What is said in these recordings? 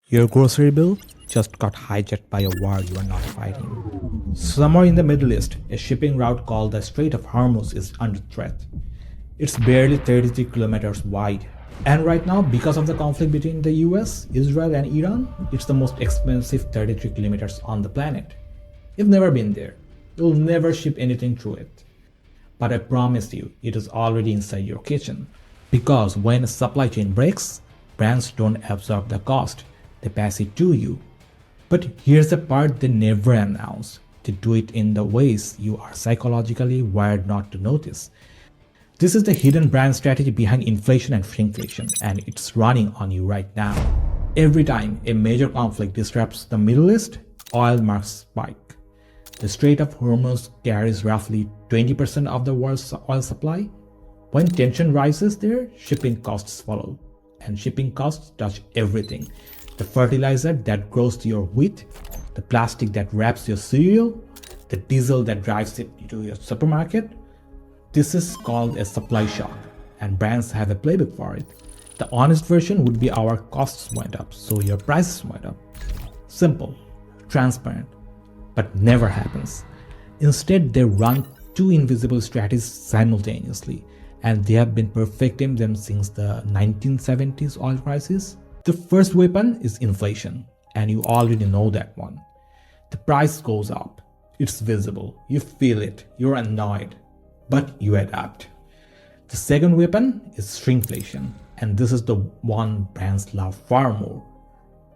Your grocery bill just got hijacked by a war you are not fighting. Somewhere in the Middle East, a shipping route called the Strait of Hormuz is under threat. It's barely 33 kilometers wide. And right now, because of the conflict between the US, Israel, and Iran, it's the most expensive 33 kilometers on the planet. You've never been there. You'll never ship anything through it. But I promise you, it is already inside your kitchen. Because when a supply chain breaks, brands don't absorb the cost. They pass it to you. But here's the part they never announce. They do it in the ways you are psychologically wired not to notice. This is the hidden brand strategy behind inflation and shrinkflation, and it's running on you right now. Every time a major conflict disrupts the Middle East, oil markets spike. The Strait of Hormuz carries roughly 20% of the world's oil supply. When tension rises there, shipping costs follow. And shipping costs touch everything. The fertilizer that grows your wheat, the plastic that wraps your cereal, the diesel that drives it to your supermarket. This is called a supply shock, and brands have a playbook for it. The honest version would be our costs went up, so your prices went up. Simple, transparent, but never happens. Instead, they run two invisible strategies simultaneously, and they have been perfecting them since the 1970s oil crisis. The first weapon is inflation, and you already know that one. The price goes up. It's visible. You feel it. You're annoyed. But you adapt. The second weapon is shrinkflation, and this is the one brands love far more.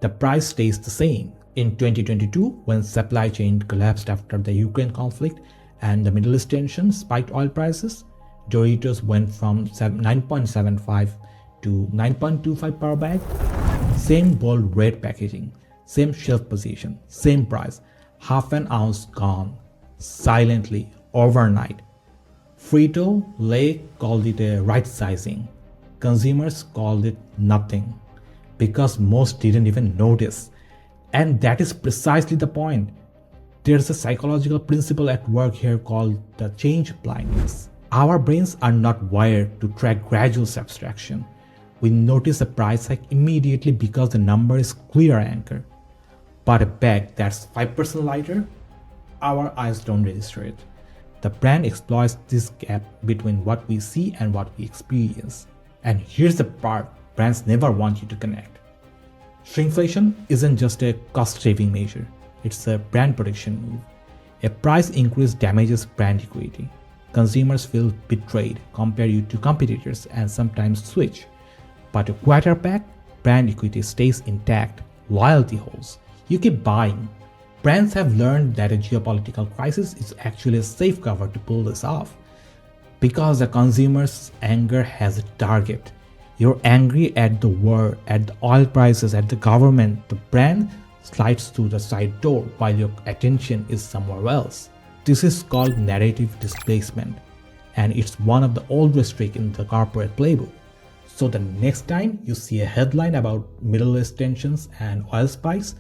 The price stays the same. In 2022, when supply chain collapsed after the Ukraine conflict and the Middle East tension spiked oil prices, Doritos went from 9.75 to 9.25 per bag. Same bold red packaging, same shelf position, same price, half an ounce gone, silently, overnight. Frito-Lay called it a right sizing. Consumers called it nothing, because most didn't even notice. And that is precisely the point. There's a psychological principle at work here called the change blindness. Our brains are not wired to track gradual subtraction. We notice a price hike immediately because the number is clear anchor. But a bag that's 5% lighter, our eyes don't register it. The brand exploits this gap between what we see and what we experience. And here's the part brands never want you to connect. Shrinkflation isn't just a cost-saving measure, it's a brand protection move. A price increase damages brand equity. Consumers feel betrayed, compare you to competitors, and sometimes switch. But a quarter pack, brand equity stays intact, loyalty holds. You keep buying. Brands have learned that a geopolitical crisis is actually a safe cover to pull this off. Because the consumer's anger has a target. You're angry at the war, at the oil prices, at the government. The brand slides through the side door while your attention is somewhere else. This is called narrative displacement, and it's one of the oldest tricks in the corporate playbook. So the next time you see a headline about Middle East tensions and oil spikes,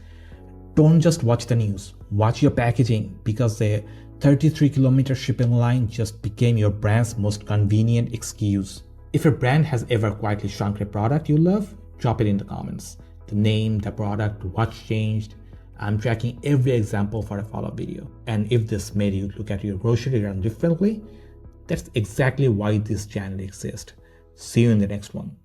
don't just watch the news, watch your packaging, because a 33-kilometer shipping line just became your brand's most convenient excuse. If your brand has ever quietly shrunk a product you love, drop it in the comments. The name, the product, what's changed. I'm tracking every example for a follow-up video. And if this made you look at your grocery run differently, that's exactly why this channel exists. See you in the next one.